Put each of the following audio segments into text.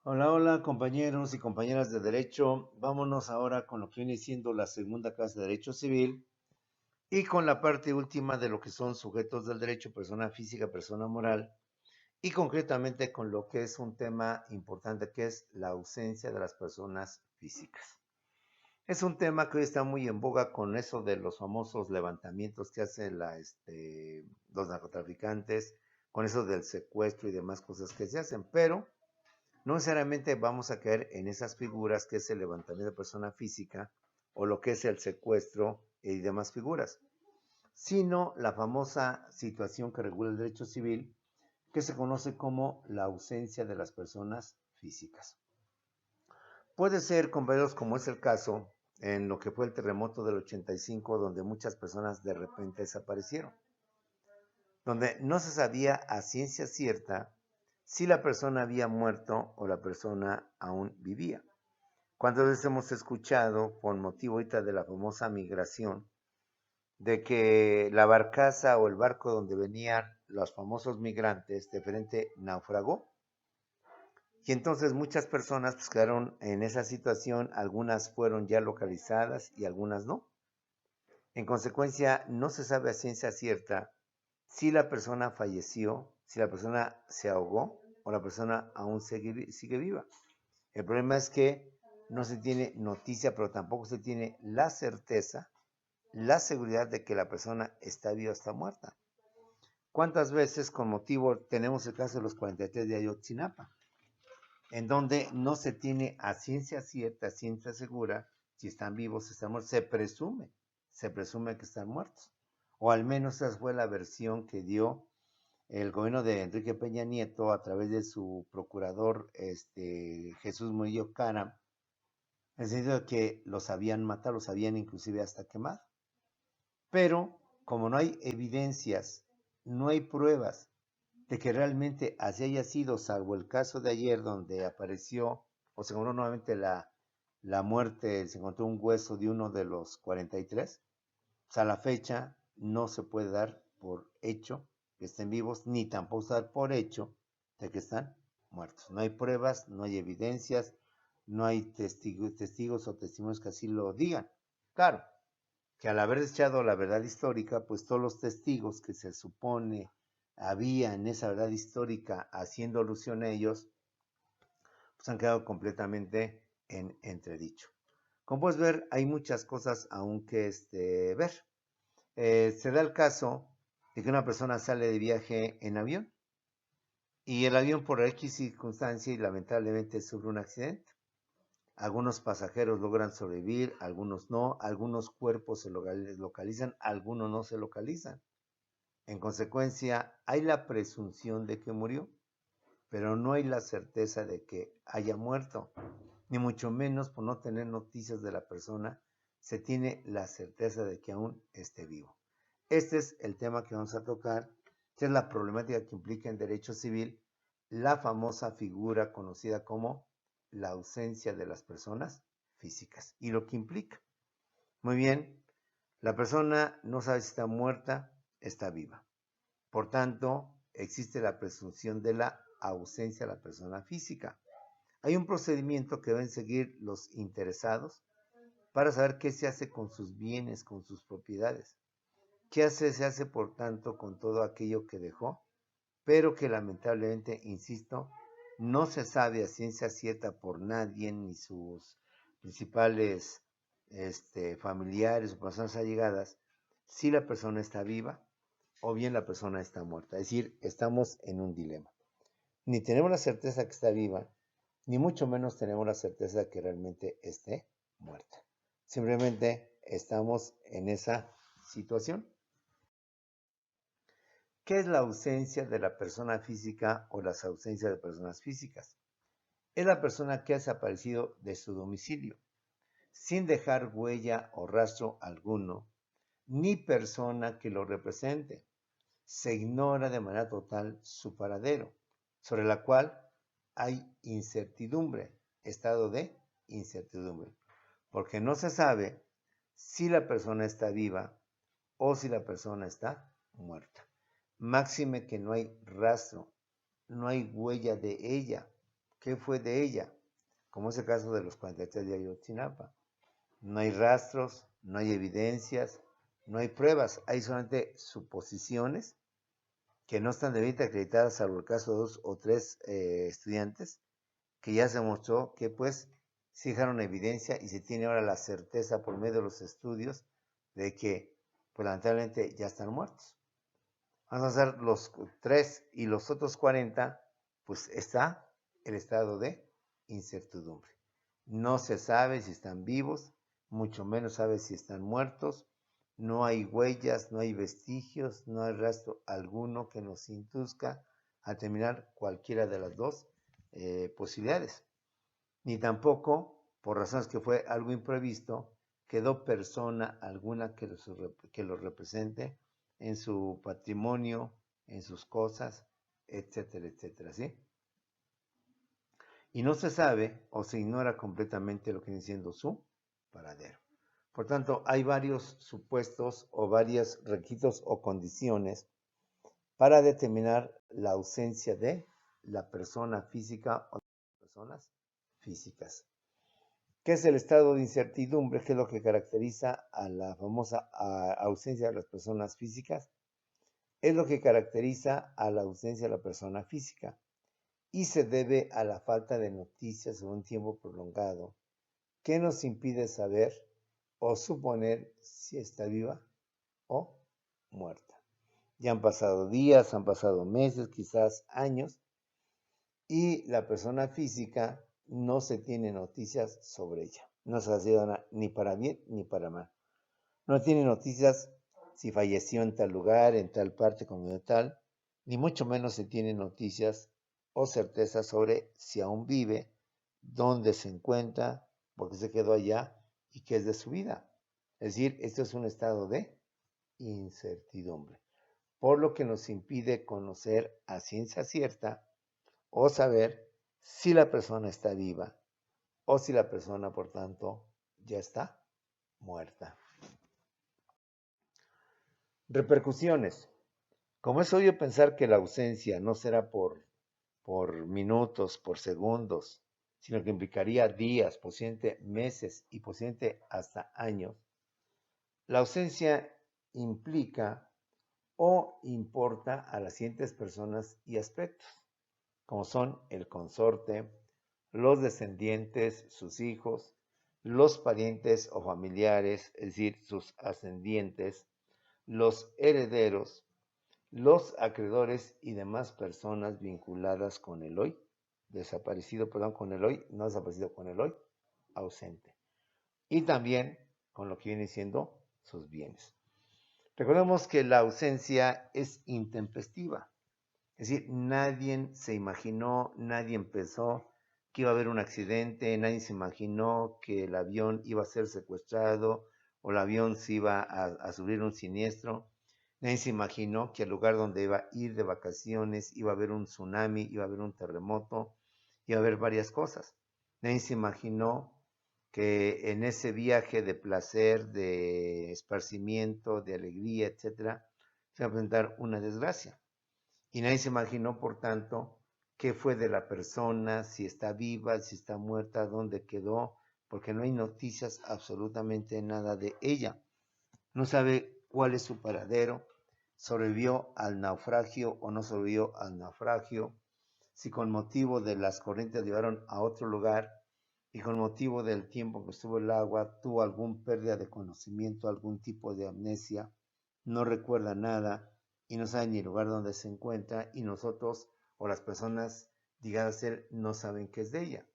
Hola, hola compañeros y compañeras de Derecho. Vámonos ahora con lo que viene siendo la segunda clase de Derecho Civil y con la parte última de lo que son sujetos del derecho, persona física, persona moral, y concretamente con lo que es un tema importante que es la ausencia de las personas físicas. Es un tema que hoy está muy en boga con eso de los famosos levantamientos que hacen los narcotraficantes, con eso del secuestro y demás cosas que se hacen, pero no necesariamente vamos a caer en esas figuras que es el levantamiento de persona física o lo que es el secuestro y demás figuras, sino la famosa situación que regula el derecho civil que se conoce como la ausencia de las personas físicas. Puede ser, compañeros, como es el caso en lo que fue el terremoto del 85, donde muchas personas de repente desaparecieron, donde no se sabía a ciencia cierta si la persona había muerto o la persona aún vivía. ¿Cuántas veces hemos escuchado, con motivo ahorita de la famosa migración, de que la barcaza o el barco donde venían los famosos migrantes de frente naufragó? Y entonces muchas personas pues quedaron en esa situación, algunas fueron ya localizadas y algunas no. En consecuencia, no se sabe a ciencia cierta si la persona falleció, si la persona se ahogó o la persona aún sigue viva. El problema es que no se tiene noticia, pero tampoco se tiene la certeza, la seguridad de que la persona está viva o está muerta. ¿Cuántas veces con motivo tenemos el caso de los 43 de Ayotzinapa, en donde no se tiene a ciencia cierta, ciencia segura, si están vivos, si están muertos? Se presume que están muertos. O al menos esa fue la versión que dio el gobierno de Enrique Peña Nieto a través de su procurador Jesús Murillo Caram, en el sentido de que los habían matado, los habían inclusive hasta quemado. Pero como no hay evidencias, no hay pruebas de que realmente así haya sido, salvo el caso de ayer donde apareció o se encontró nuevamente la muerte, se encontró un hueso de uno de los 43, o sea, a la fecha no se puede dar por hecho que estén vivos, ni tampoco se dar por hecho de que están muertos. No hay pruebas, no hay evidencias, no hay testigos o testimonios que así lo digan. Claro, que al haber echado la verdad histórica, pues todos los testigos que se supone había en esa verdad histórica haciendo alusión a ellos, pues han quedado completamente en entredicho. Como puedes ver, hay muchas cosas aún que ver. Se da el caso de que una persona sale de viaje en avión y el avión por X circunstancia y lamentablemente sufre un accidente. Algunos pasajeros logran sobrevivir, algunos no, algunos cuerpos se localizan, algunos no se localizan. En consecuencia, hay la presunción de que murió, pero no hay la certeza de que haya muerto, ni mucho menos por no tener noticias de la persona, se tiene la certeza de que aún esté vivo. Este es el tema que vamos a tocar, que es la problemática que implica en derecho civil la famosa figura conocida como la ausencia de las personas físicas y lo que implica. Muy bien, la persona no sabe si está muerta, está viva. Por tanto, existe la presunción de la ausencia de la persona física. Hay un procedimiento que deben seguir los interesados para saber qué se hace con sus bienes, con sus propiedades. Se hace, por tanto, con todo aquello que dejó, pero que lamentablemente, insisto, no se sabe a ciencia cierta por nadie, ni sus principales familiares o personas allegadas, si la persona está viva o bien la persona está muerta. Es decir, estamos en un dilema. Ni tenemos la certeza que está viva, ni mucho menos tenemos la certeza de que realmente esté muerta. Simplemente estamos en esa situación. ¿Qué es la ausencia de la persona física o las ausencias de personas físicas? Es la persona que ha desaparecido de su domicilio, sin dejar huella o rastro alguno, ni persona que lo represente. Se ignora de manera total su paradero, sobre la cual hay incertidumbre, estado de incertidumbre, porque no se sabe si la persona está viva o si la persona está muerta. Máxime que no hay rastro, no hay huella de ella. ¿Qué fue de ella? Como es el caso de los 43 de Ayotzinapa. No hay rastros, no hay evidencias, no hay pruebas, hay solamente suposiciones que no están debidamente acreditadas, salvo el caso de 2 o 3 estudiantes, que ya se mostró que pues sí dejaron evidencia y se tiene ahora la certeza por medio de los estudios de que pues lamentablemente ya están muertos. Vamos a hacer los 3 y los otros 40, pues está el estado de incertidumbre. No se sabe si están vivos, mucho menos sabe si están muertos. No hay huellas, no hay vestigios, no hay rastro alguno que nos induzca a determinar cualquiera de las dos posibilidades. Ni tampoco, por razones que fue algo imprevisto, quedó persona alguna que lo represente en su patrimonio, en sus cosas, etcétera, etcétera, ¿sí? Y no se sabe o se ignora completamente lo que viene siendo su paradero. Por tanto, hay varios supuestos o varios requisitos o condiciones para determinar la ausencia de la persona física o de las personas físicas. ¿Qué es el estado de incertidumbre? ¿Qué es lo que caracteriza a la famosa ausencia de las personas físicas? Es lo que caracteriza a la ausencia de la persona física y se debe a la falta de noticias en un tiempo prolongado que nos impide saber o suponer si está viva o muerta. Ya han pasado días, han pasado meses, quizás años, y la persona física no se tiene noticias sobre ella. No se ha sido ni para bien ni para mal. No tiene noticias si falleció en tal lugar, en tal parte como tal, ni mucho menos se tiene noticias o certezas sobre si aún vive, dónde se encuentra, por qué se quedó allá y qué es de su vida. Es decir, esto es un estado de incertidumbre, por lo que nos impide conocer a ciencia cierta o saber si la persona está viva o si la persona, por tanto, ya está muerta. Repercusiones. Como es obvio pensar que la ausencia no será por minutos, por segundos, sino que implicaría días, posiblemente meses y posiblemente hasta años, la ausencia implica o importa a las siguientes personas y aspectos, como son el consorte, los descendientes, sus hijos, los parientes o familiares, es decir, sus ascendientes, los herederos, los acreedores y demás personas vinculadas con el hoy desaparecido, con el hoy no desaparecido, con el hoy ausente. Y también con lo que viene siendo sus bienes. Recordemos que la ausencia es intempestiva. Es decir, nadie se imaginó, nadie pensó que iba a haber un accidente, nadie se imaginó que el avión iba a ser secuestrado o el avión se iba a sufrir un siniestro. Nadie se imaginó que el lugar donde iba a ir de vacaciones iba a haber un tsunami, iba a haber un terremoto, iba a haber varias cosas. Nadie se imaginó que en ese viaje de placer, de esparcimiento, de alegría, etcétera, se va a presentar una desgracia. Y nadie se imaginó, por tanto, qué fue de la persona, si está viva, si está muerta, dónde quedó, porque no hay noticias absolutamente nada de ella. No sabe cuál es su paradero, sobrevivió al naufragio o no sobrevivió al naufragio, si con motivo de las corrientes llevaron a otro lugar y con motivo del tiempo que estuvo el agua tuvo algún pérdida de conocimiento, algún tipo de amnesia, no recuerda nada y no sabe ni el lugar donde se encuentra y nosotros o las personas ligadas a él no saben qué es de ella.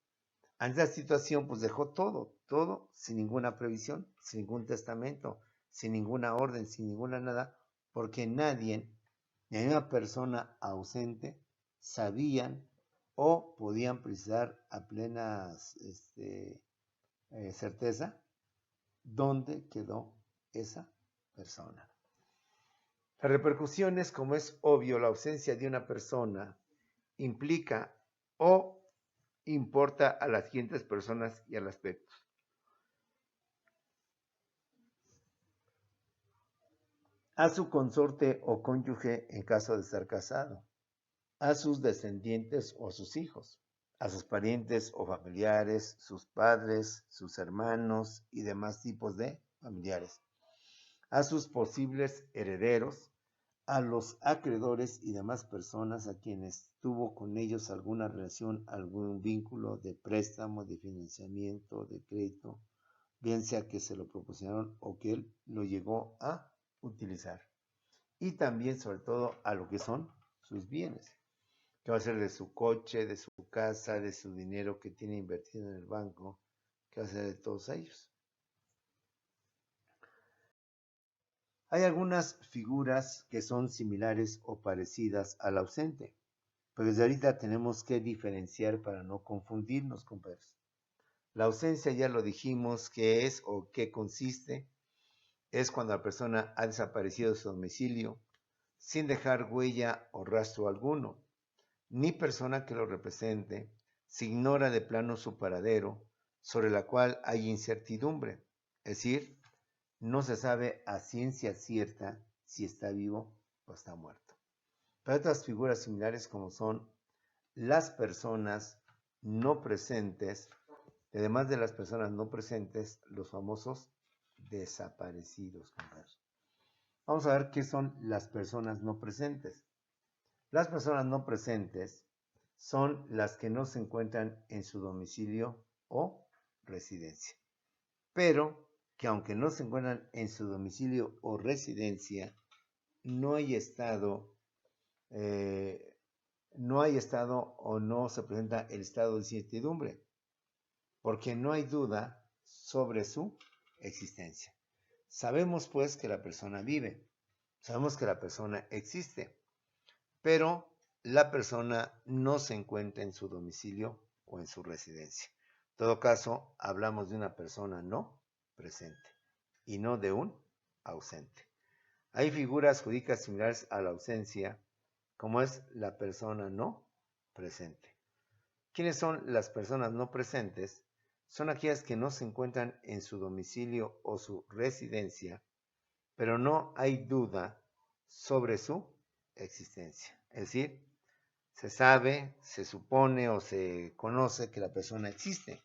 Ante esta situación pues dejó todo sin ninguna previsión, sin ningún testamento, sin ninguna orden, sin ninguna nada, porque nadie, ni una persona ausente, sabían o podían precisar a plena certeza dónde quedó esa persona. Las repercusiones, como es obvio, la ausencia de una persona implica o importa a las siguientes personas y al aspecto. a su consorte o cónyuge en caso de estar casado, a sus descendientes o sus hijos, a sus parientes o familiares, sus padres, sus hermanos y demás tipos de familiares, a sus posibles herederos, a los acreedores y demás personas a quienes tuvo con ellos alguna relación, algún vínculo de préstamo, de financiamiento, de crédito, bien sea que se lo proporcionaron o que él lo llegó a utilizar. Y también, sobre todo, a lo que son sus bienes, que va a ser de su coche, de su casa, de su dinero que tiene invertido en el banco, que va a ser de todos ellos. Hay algunas figuras que son similares o parecidas al ausente, pero desde ahorita tenemos que diferenciar para no confundirnos, compadres. La ausencia ya lo dijimos qué es o qué consiste. Es cuando la persona ha desaparecido de su domicilio sin dejar huella o rastro alguno, ni persona que lo represente, se ignora de plano su paradero, sobre la cual hay incertidumbre, es decir, no se sabe a ciencia cierta si está vivo o está muerto. Pero otras figuras similares como son las personas no presentes, además de las personas no presentes, los famosos desaparecidos. Vamos a ver qué son las personas no presentes. Las personas no presentes son las que no se encuentran en su domicilio o residencia, pero que aunque no se encuentran en su domicilio o residencia, no hay estado o no se presenta el estado de incertidumbre, porque no hay duda sobre su existencia. Sabemos pues que la persona vive, sabemos que la persona existe, pero la persona no se encuentra en su domicilio o en su residencia. En todo caso, hablamos de una persona no presente y no de un ausente. Hay figuras jurídicas similares a la ausencia, como es la persona no presente. ¿Quiénes son las personas no presentes? Son aquellas que no se encuentran en su domicilio o su residencia, pero no hay duda sobre su existencia. Es decir, se sabe, se supone o se conoce que la persona existe.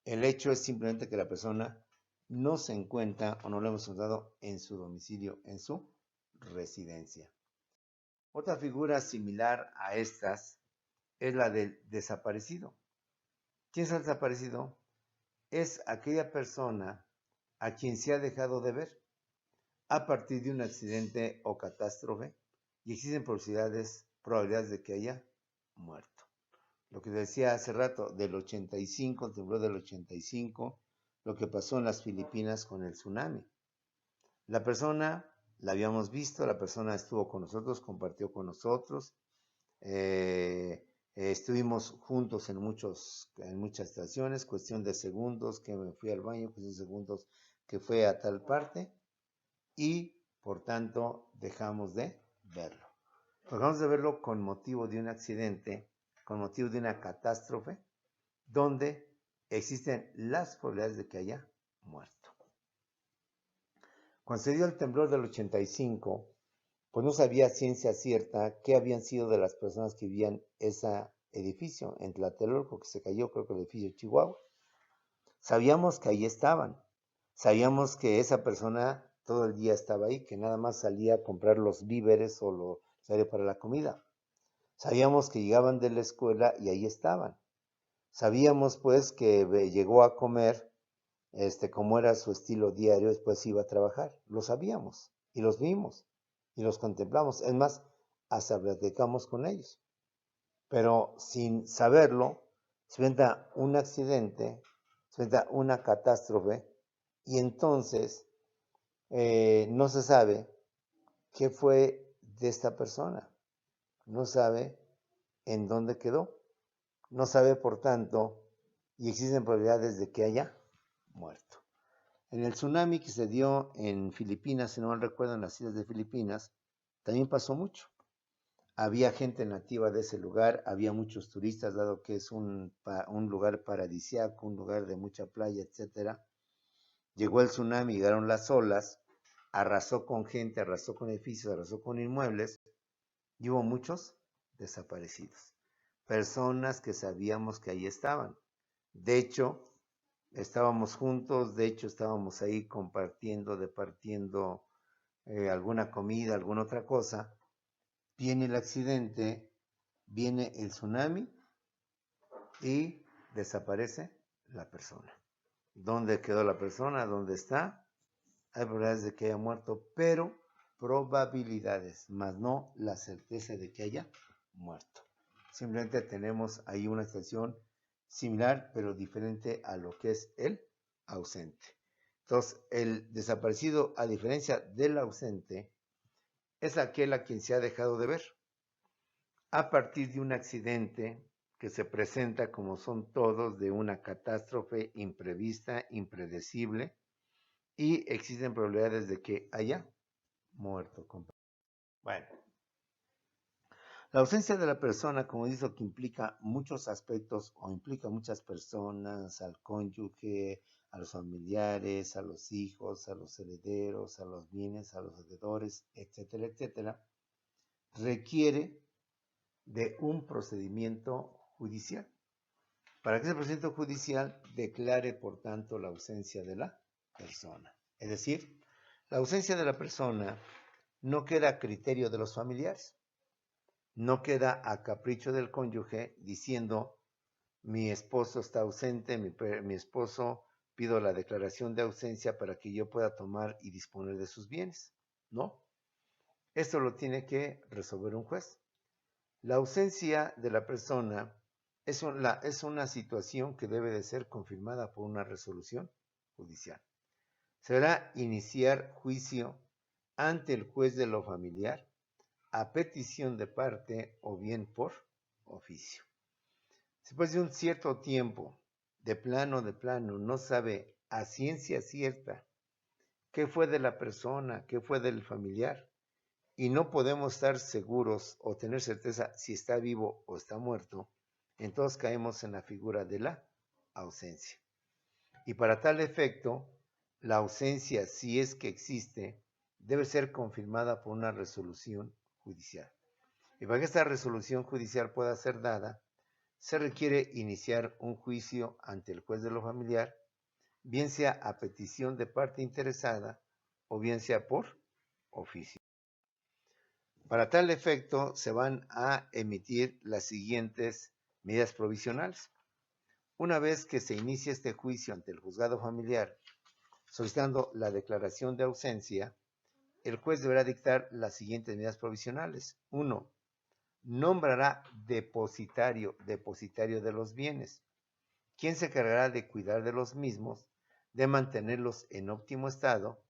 El hecho es simplemente que la persona no se encuentra o no lo hemos encontrado en su domicilio, en su residencia. Otra figura similar a estas es la del desaparecido. ¿Quién es el desaparecido? Es aquella persona a quien se ha dejado de ver a partir de un accidente o catástrofe y existen probabilidades de que haya muerto. Lo que decía hace rato del 85, el temblor del 85, lo que pasó en las Filipinas con el tsunami. La persona la habíamos visto, la persona estuvo con nosotros, compartió con nosotros, estuvimos juntos en muchas estaciones, cuestión de segundos que me fui al baño, cuestión de segundos que fue a tal parte y por tanto dejamos de verlo. Dejamos de verlo con motivo de un accidente, con motivo de una catástrofe, donde existen las probabilidades de que haya muerto. Cuando se dio el temblor del 85, pues no sabía ciencia cierta qué habían sido de las personas que vivían ese edificio en Tlatelolco, que se cayó, creo que el edificio de Chihuahua. Sabíamos que ahí estaban, sabíamos que esa persona todo el día estaba ahí, que nada más salía a comprar los víveres o lo necesario para la comida. Sabíamos que llegaban de la escuela y ahí estaban. Sabíamos pues que llegó a comer, como era su estilo diario, después iba a trabajar. Lo sabíamos y los vimos y los contemplamos. Es más, hasta platicamos con ellos. Pero sin saberlo, se inventa un accidente, se inventa una catástrofe y entonces no se sabe qué fue de esta persona. No sabe en dónde quedó. No sabe, por tanto, y existen probabilidades de que haya muerto. En el tsunami que se dio en Filipinas, si no mal recuerdo, en las islas de Filipinas, también pasó mucho. Había gente nativa de ese lugar, había muchos turistas, dado que es un lugar paradisíaco, un lugar de mucha playa, etc. Llegó el tsunami, llegaron las olas, arrasó con gente, arrasó con edificios, arrasó con inmuebles y hubo muchos desaparecidos. Personas que sabíamos que ahí estaban. De hecho, estábamos juntos, de hecho estábamos ahí compartiendo, departiendo alguna comida, alguna otra cosa. Viene el accidente, viene el tsunami y desaparece la persona. ¿Dónde quedó la persona? ¿Dónde está? Hay probabilidades de que haya muerto, pero probabilidades, más no la certeza de que haya muerto. Simplemente tenemos ahí una situación similar, pero diferente a lo que es el ausente. Entonces, el desaparecido, a diferencia del ausente, es aquel a quien se ha dejado de ver a partir de un accidente que se presenta, como son todos, de una catástrofe imprevista, impredecible, y existen probabilidades de que haya muerto. Bueno, la ausencia de la persona, como dice, que implica muchos aspectos o implica muchas personas, al cónyuge, a los familiares, a los hijos, a los herederos, a los bienes, a los deudores, etcétera, etcétera, requiere de un procedimiento judicial. Para que ese procedimiento judicial declare, por tanto, la ausencia de la persona. Es decir, la ausencia de la persona no queda a criterio de los familiares, no queda a capricho del cónyuge diciendo, mi esposo está ausente, mi esposo, pido la declaración de ausencia para que yo pueda tomar y disponer de sus bienes. No, esto lo tiene que resolver un juez. La ausencia de la persona es una situación que debe de ser confirmada por una resolución judicial. Se deberá iniciar juicio ante el juez de lo familiar a petición de parte o bien por oficio. Después de un cierto tiempo, de plano, no sabe a ciencia cierta qué fue de la persona, qué fue del familiar, y no podemos estar seguros o tener certeza si está vivo o está muerto, entonces caemos en la figura de la ausencia. Y para tal efecto, la ausencia, si es que existe, debe ser confirmada por una resolución judicial. Y para que esta resolución judicial pueda ser dada, se requiere iniciar un juicio ante el juez de lo familiar, bien sea a petición de parte interesada o bien sea por oficio. Para tal efecto, se van a emitir las siguientes medidas provisionales. Una vez que se inicie este juicio ante el juzgado familiar, solicitando la declaración de ausencia, el juez deberá dictar las siguientes medidas provisionales. 1. Nombrará depositario de los bienes, quien se encargará de cuidar de los mismos, de mantenerlos en óptimo estado,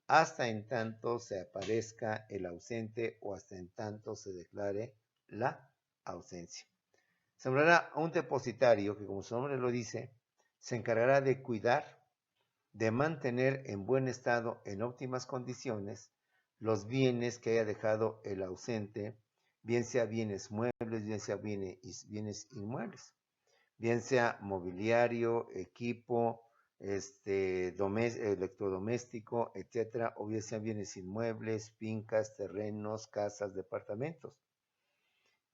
hasta en tanto se aparezca el ausente o hasta en tanto se declare la ausencia. Se nombrará a un depositario que, como su nombre lo dice, se encargará de cuidar, de mantener en buen estado, en óptimas condiciones, los bienes que haya dejado el ausente, bien sea bienes muebles, bien sea bienes inmuebles, bien sea mobiliario, equipo, electrodoméstico, etcétera, o bien sean bienes inmuebles, fincas, terrenos, casas, departamentos.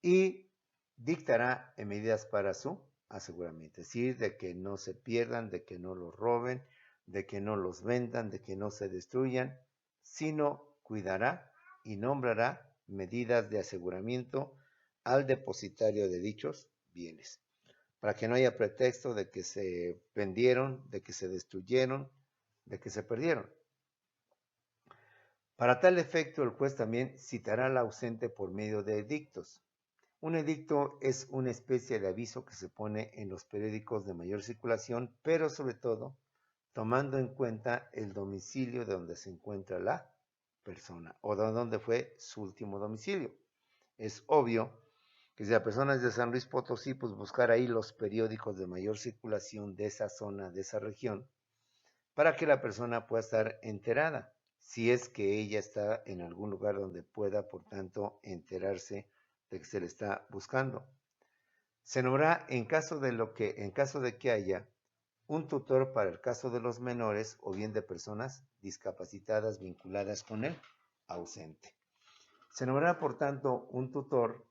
Y dictará medidas para su aseguramiento, es decir, de que no se pierdan, de que no los roben, de que no los vendan, de que no se destruyan, sino cuidará y nombrará medidas de aseguramiento al depositario de dichos bienes, para que no haya pretexto de que se vendieron, de que se destruyeron, de que se perdieron. Para tal efecto, el juez también citará al ausente por medio de edictos. Un edicto es una especie de aviso que se pone en los periódicos de mayor circulación, pero sobre todo tomando en cuenta el domicilio de donde se encuentra la persona o de donde fue su último domicilio. Es obvio que si la persona es de San Luis Potosí, pues buscar ahí los periódicos de mayor circulación de esa zona, de esa región, para que la persona pueda estar enterada, si es que ella está en algún lugar donde pueda, por tanto, enterarse de que se le está buscando. Se nombrará en caso de que haya un tutor para el caso de los menores o bien de personas discapacitadas vinculadas con el ausente. Se nombrará, por tanto, un tutor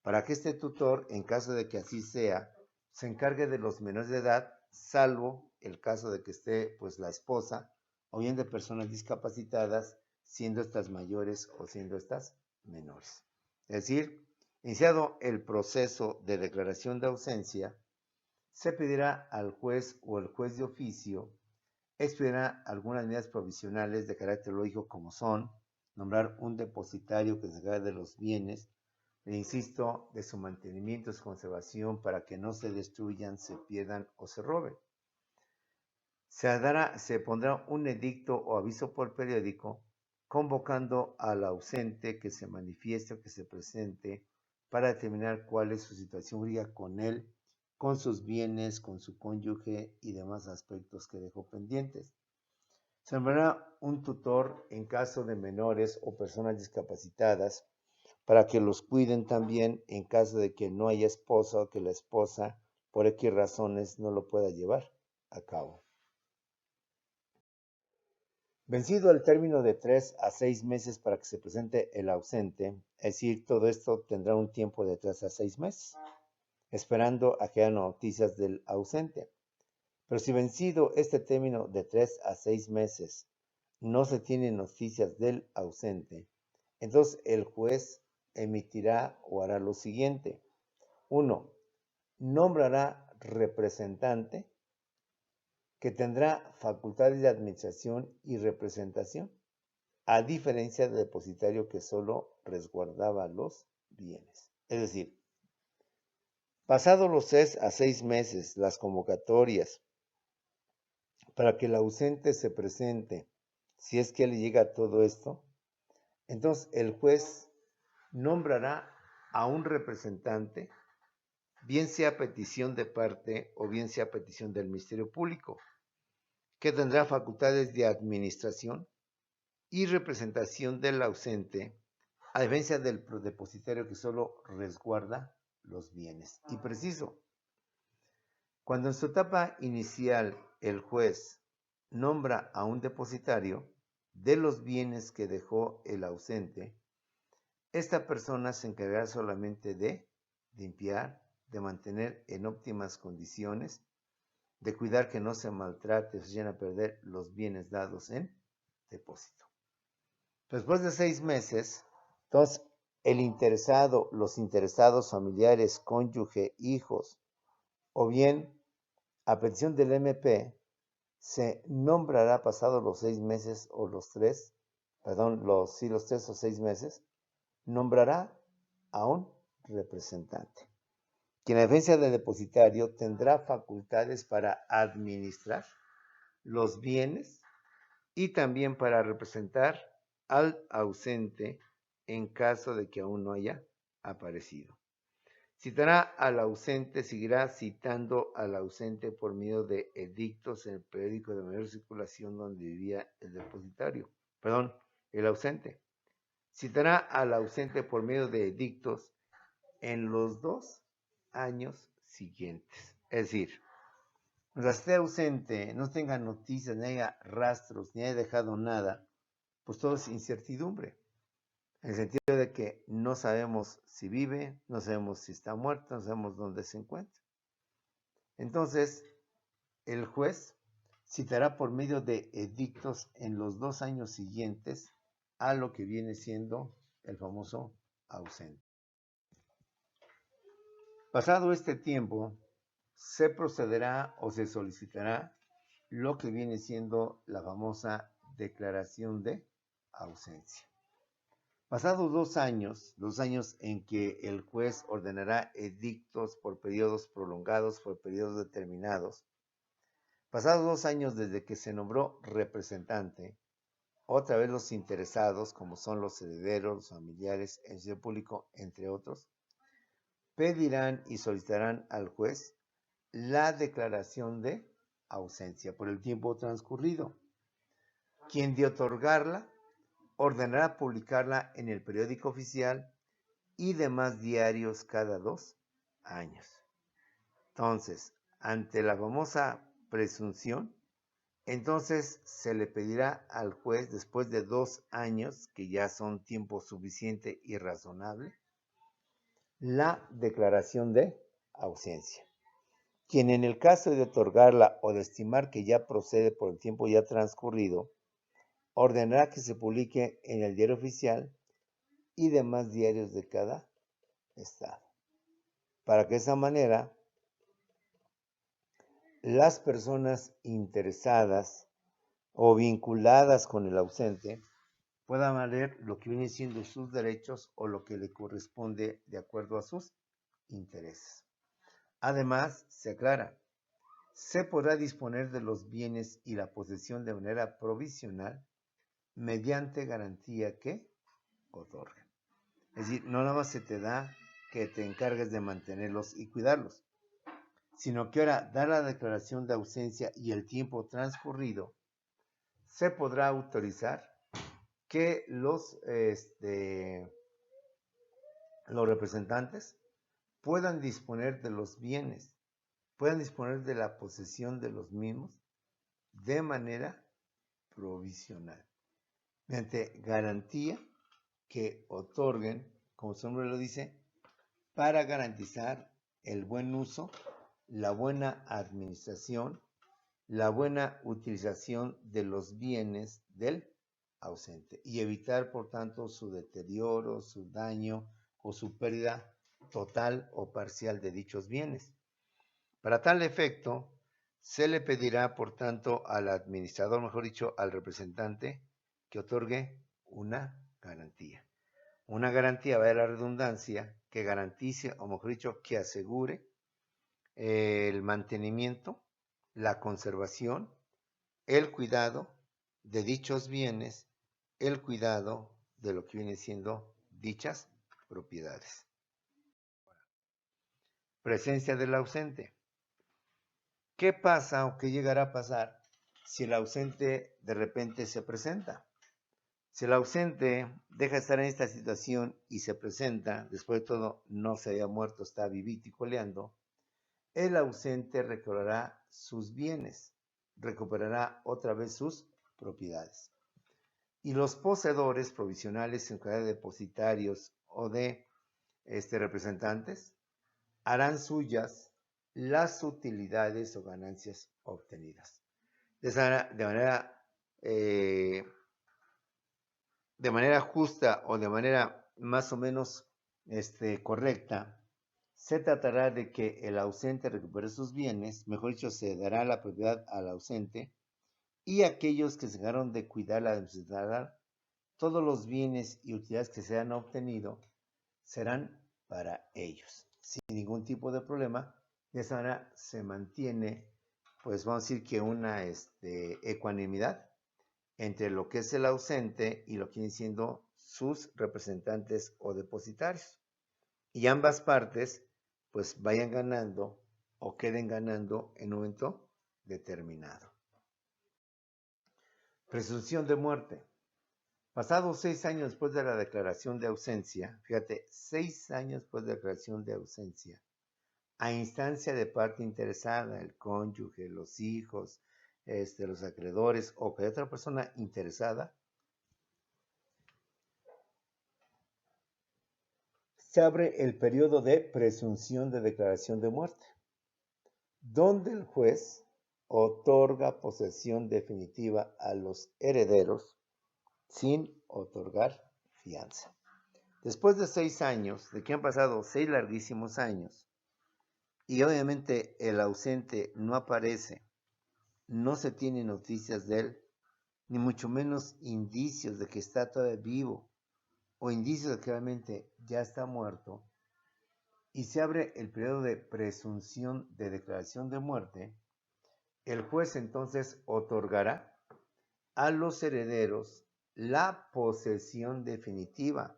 para que este tutor, en caso de que así sea, se encargue de los menores de edad, salvo el caso de que esté pues la esposa o bien de personas discapacitadas, siendo estas mayores o siendo estas menores. Es decir, iniciado el proceso de declaración de ausencia, se pedirá al juez o el juez de oficio expedirá algunas medidas provisionales de carácter lógico, como son nombrar un depositario que se encargue de los bienes, e insisto, de su mantenimiento y su conservación para que no se destruyan, se pierdan o se roben. Se pondrá un edicto o aviso por periódico convocando al ausente que se manifieste o que se presente para determinar cuál es su situación jurídica con él, con sus bienes, con su cónyuge y demás aspectos que dejó pendientes. Se nombrará un tutor en caso de menores o personas discapacitadas para que los cuiden también en caso de que no haya esposa o que la esposa por X razones no lo pueda llevar a cabo. Vencido el término de 3 a 6 meses para que se presente el ausente, es decir, todo esto tendrá un tiempo de 3 a 6 meses, esperando a que haya noticias del ausente. Pero si vencido este término de 3 a 6 meses no se tienen noticias del ausente, entonces el juez emitirá o hará lo siguiente. 1. Nombrará representante que tendrá facultades de administración y representación, a diferencia del depositario que solo resguardaba los bienes. Es decir, pasados los 3 a 6 meses, las convocatorias para que el ausente se presente, si es que le llega todo esto, entonces el juez nombrará a un representante, bien sea a petición de parte o bien sea a petición del Ministerio Público, que tendrá facultades de administración y representación del ausente, a diferencia del depositario que solo resguarda los bienes. Y preciso, cuando en su etapa inicial el juez nombra a un depositario de los bienes que dejó el ausente, esta persona se encargará solamente de limpiar, de mantener en óptimas condiciones, de cuidar que no se maltrate o se lleguen a perder los bienes dados en depósito. Después de 6 meses, entonces el interesado, los interesados familiares, cónyuge, hijos, o bien a petición del MP, se nombrará pasados los 6 meses o los 3, los 3 o 6 meses, nombrará a un representante, quien a diferencia del depositario tendrá facultades para administrar los bienes y también para representar al ausente en caso de que aún no haya aparecido. Citará al ausente, seguirá citando al ausente por medio de edictos en el periódico de mayor circulación donde vivía el depositario, el ausente. Citará al ausente por medio de edictos en los 2 años siguientes. Es decir, mientras esté ausente, no tenga noticias, ni haya rastros, ni haya dejado nada, pues todo es incertidumbre. En el sentido de que no sabemos si vive, no sabemos si está muerto, no sabemos dónde se encuentra. Entonces, el juez citará por medio de edictos en los 2 años siguientes a lo que viene siendo el famoso ausente. Pasado este tiempo, se procederá o se solicitará lo que viene siendo la famosa declaración de ausencia. Pasados 2 años en que el juez ordenará edictos por periodos prolongados, por periodos determinados, pasados 2 años desde que se nombró representante, otra vez los interesados, como son los herederos, los familiares, el Ministerio Público, entre otros, pedirán y solicitarán al juez la declaración de ausencia por el tiempo transcurrido. Quien de otorgarla, ordenará publicarla en el periódico oficial y demás diarios cada 2 años. Entonces, ante la famosa presunción, entonces se le pedirá al juez, después de 2 años, que ya son tiempo suficiente y razonable, la declaración de ausencia, quien en el caso de otorgarla o de estimar que ya procede por el tiempo ya transcurrido, ordenará que se publique en el diario oficial y demás diarios de cada estado, para que de esa manera las personas interesadas o vinculadas con el ausente puedan valer lo que vienen siendo sus derechos o lo que le corresponde de acuerdo a sus intereses. Además, se aclara, se podrá disponer de los bienes y la posesión de manera provisional mediante garantía que otorgue. Es decir, no nada más se te da que te encargues de mantenerlos y cuidarlos, sino que ahora, dar la declaración de ausencia y el tiempo transcurrido, se podrá autorizar que los representantes puedan disponer de los bienes, puedan disponer de la posesión de los mismos de manera provisional, mediante garantía que otorguen, como su nombre lo dice, para garantizar el buen uso, la buena administración, la buena utilización de los bienes del ausente y evitar, por tanto, su deterioro, su daño o su pérdida total o parcial de dichos bienes. Para tal efecto, se le pedirá, por tanto, al administrador, mejor dicho, al representante, que otorgue una garantía. Una garantía, vaya la redundancia, que garantice, o mejor dicho, que asegure el mantenimiento, la conservación, el cuidado de dichos bienes, el cuidado de lo que viene siendo dichas propiedades. Presencia del ausente. ¿Qué pasa o qué llegará a pasar si el ausente de repente se presenta? Si el ausente deja de estar en esta situación y se presenta, después de todo no se había muerto, está vivito y coleando, el ausente recobrará sus bienes, recuperará otra vez sus propiedades. Y los poseedores provisionales, en calidad de depositarios o de representantes, harán suyas las utilidades o ganancias obtenidas. De manera justa o de manera más o menos correcta, se tratará de que el ausente recupere sus bienes, mejor dicho, se dará la propiedad al ausente, y aquellos que se encargaron de cuidar la administrar todos los bienes y utilidades que se han obtenido serán para ellos, sin ningún tipo de problema. De esa manera se mantiene, pues vamos a decir que una ecuanimidad entre lo que es el ausente y lo que vienen siendo sus representantes o depositarios. Y ambas partes pues vayan ganando o queden ganando en un momento determinado. Presunción de muerte. Pasados 6 años después de la declaración de ausencia, fíjate, 6 años después de la declaración de ausencia, a instancia de parte interesada, el cónyuge, los hijos, los acreedores o cualquier otra persona interesada, se abre el periodo de presunción de declaración de muerte, donde el juez otorga posesión definitiva a los herederos sin otorgar fianza. Después de 6 años, de que han pasado 6 larguísimos años, y obviamente el ausente no aparece, no se tiene noticias de él, ni mucho menos indicios de que está todavía vivo, o indicios de que realmente ya está muerto, y se abre el periodo de presunción de declaración de muerte, el juez entonces otorgará a los herederos la posesión definitiva,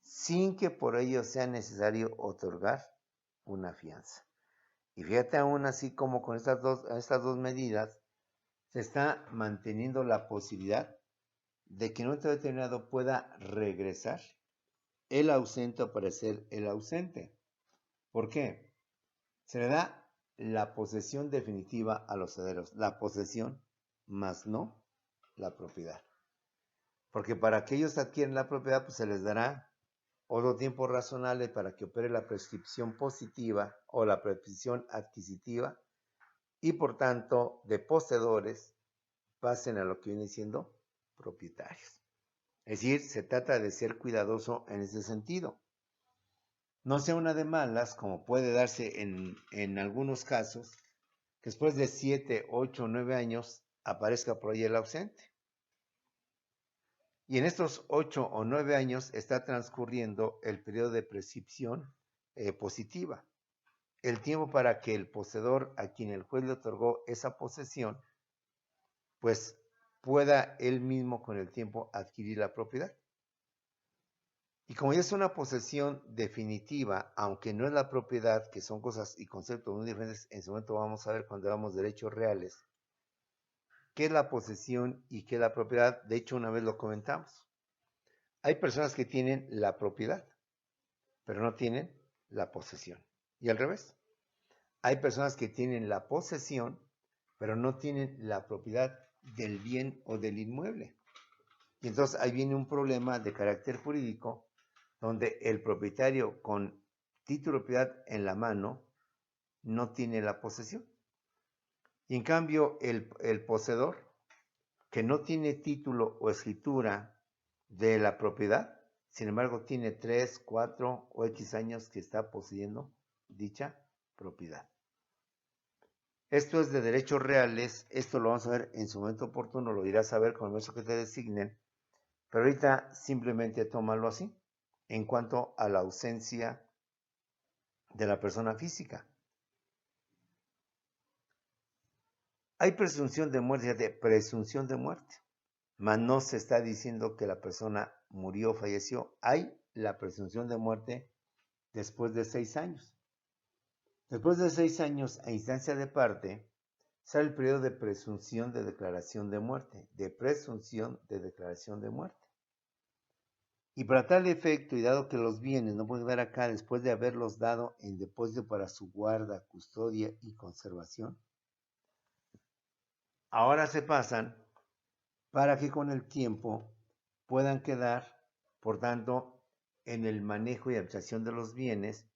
sin que por ello sea necesario otorgar una fianza. Y fíjate, aún así como con estas dos medidas, se está manteniendo la posibilidad de que en un momento determinado pueda regresar el ausente o aparecer el ausente. ¿Por qué? Se le da la posesión definitiva a los herederos. La posesión, más no la propiedad. Porque para que ellos adquieran la propiedad, pues se les dará otro tiempo razonable para que opere la prescripción positiva o la prescripción adquisitiva y por tanto de poseedores pasen a lo que viene siendo propietarios. Es decir, se trata de ser cuidadoso en ese sentido. No sea una de malas, como puede darse en algunos casos, que después de 7, 8, 9 años aparezca por ahí el ausente. Y en estos 8 o 9 años está transcurriendo el periodo de prescripción positiva. El tiempo para que el poseedor a quien el juez le otorgó esa posesión, pues pueda él mismo con el tiempo adquirir la propiedad. Y como ya es una posesión definitiva, aunque no es la propiedad, que son cosas y conceptos muy diferentes, en su momento vamos a ver cuando veamos derechos reales, qué es la posesión y qué es la propiedad. De hecho, una vez lo comentamos. Hay personas que tienen la propiedad, pero no tienen la posesión. Y al revés. Hay personas que tienen la posesión, pero no tienen la propiedad del bien o del inmueble. Y entonces ahí viene un problema de carácter jurídico, donde el propietario con título de propiedad en la mano no tiene la posesión. Y en cambio el poseedor, que no tiene título o escritura de la propiedad, sin embargo tiene 3, 4 o X años que está poseyendo dicha propiedad. Esto es de derechos reales, esto lo vamos a ver en su momento oportuno, lo irás a ver con el momento que te designen, pero ahorita simplemente tómalo así, en cuanto a la ausencia de la persona física. Hay presunción de muerte, fíjate, presunción de muerte, mas no se está diciendo que la persona murió o falleció. Hay la presunción de muerte después de 6 años. Después de 6 años, a instancia de parte, sale el periodo de presunción de declaración de muerte, de presunción de declaración de muerte. Y para tal efecto, y dado que los bienes no pueden quedar acá después de haberlos dado en depósito para su guarda, custodia y conservación, ahora se pasan para que con el tiempo puedan quedar, por tanto, en el manejo y administración de los bienes,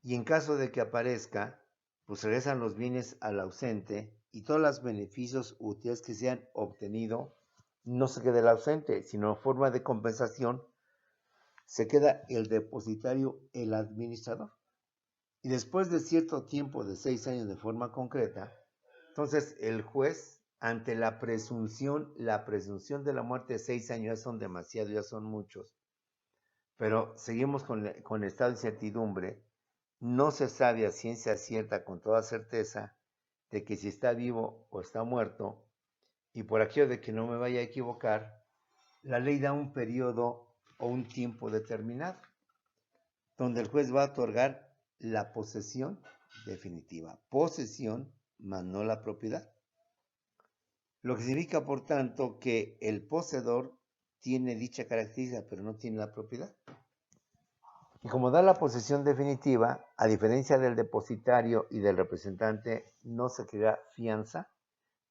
y en caso de que aparezca, pues regresan los bienes al ausente y todos los beneficios útiles que se han obtenido no se queda el ausente, sino en forma de compensación se queda el depositario, el administrador. Y después de cierto tiempo de 6 años de forma concreta, entonces el juez, ante la presunción de la muerte de 6 años, ya son demasiados, ya son muchos, pero seguimos con estado de incertidumbre, no se sabe a ciencia cierta, con toda certeza, de que si está vivo o está muerto, y por aquello de que no me vaya a equivocar, la ley da un periodo o un tiempo determinado, donde el juez va a otorgar la posesión definitiva. Posesión, más no la propiedad. Lo que significa, por tanto, que el poseedor tiene dicha característica, pero no tiene la propiedad. Y como da la posesión definitiva, a diferencia del depositario y del representante, no se crea fianza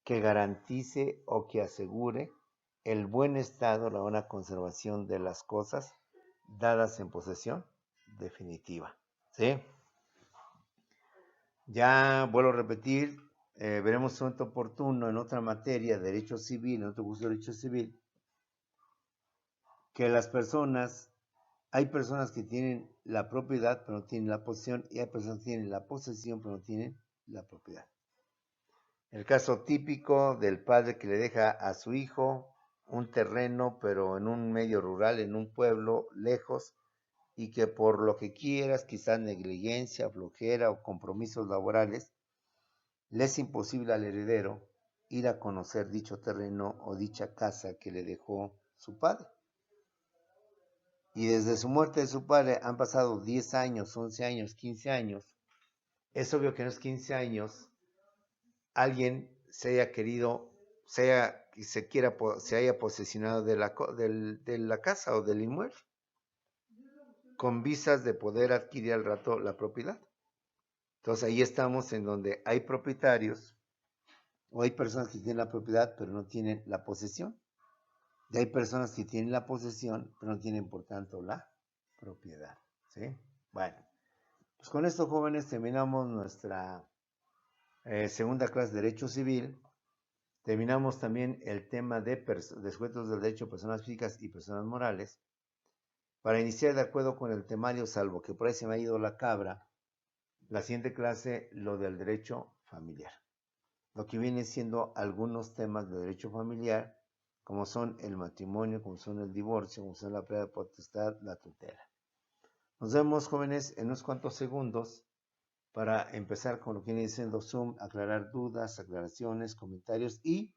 que garantice o que asegure el buen estado, la buena conservación de las cosas dadas en posesión definitiva. ¿Sí? Ya vuelvo a repetir, veremos un momento oportuno en otra materia, derecho civil, en otro curso de derecho civil, que hay personas que tienen la propiedad pero no tienen la posesión, y hay personas que tienen la posesión pero no tienen la propiedad. El caso típico del padre que le deja a su hijo un terreno, pero en un medio rural, en un pueblo lejos, y que por lo que quieras, quizás negligencia, flojera o compromisos laborales, le es imposible al heredero ir a conocer dicho terreno o dicha casa que le dejó su padre. Y desde su muerte de su padre han pasado 10 años, 11 años, 15 años. Es obvio que en esos 15 años alguien se haya posesionado de la casa o del inmueble, con vistas de poder adquirir al rato la propiedad. Entonces ahí estamos en donde hay propietarios o hay personas que tienen la propiedad pero no tienen la posesión. Y hay personas que tienen la posesión pero no tienen por tanto la propiedad. ¿Sí? Bueno, pues con esto, jóvenes, terminamos nuestra segunda clase de Derecho Civil. Terminamos también el tema de sujetos del derecho de personas físicas y personas morales. Para iniciar de acuerdo con el temario, salvo que por ahí se me ha ido la cabra, la siguiente clase, lo del derecho familiar. Lo que viene siendo algunos temas de derecho familiar, como son el matrimonio, como son el divorcio, como son la pérdida de potestad, la tutela. Nos vemos, jóvenes, en unos cuantos segundos para empezar con lo que viene siendo Zoom, aclarar dudas, aclaraciones, comentarios y,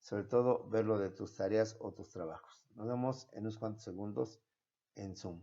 sobre todo, ver lo de tus tareas o tus trabajos. Nos vemos en unos cuantos segundos en Zoom.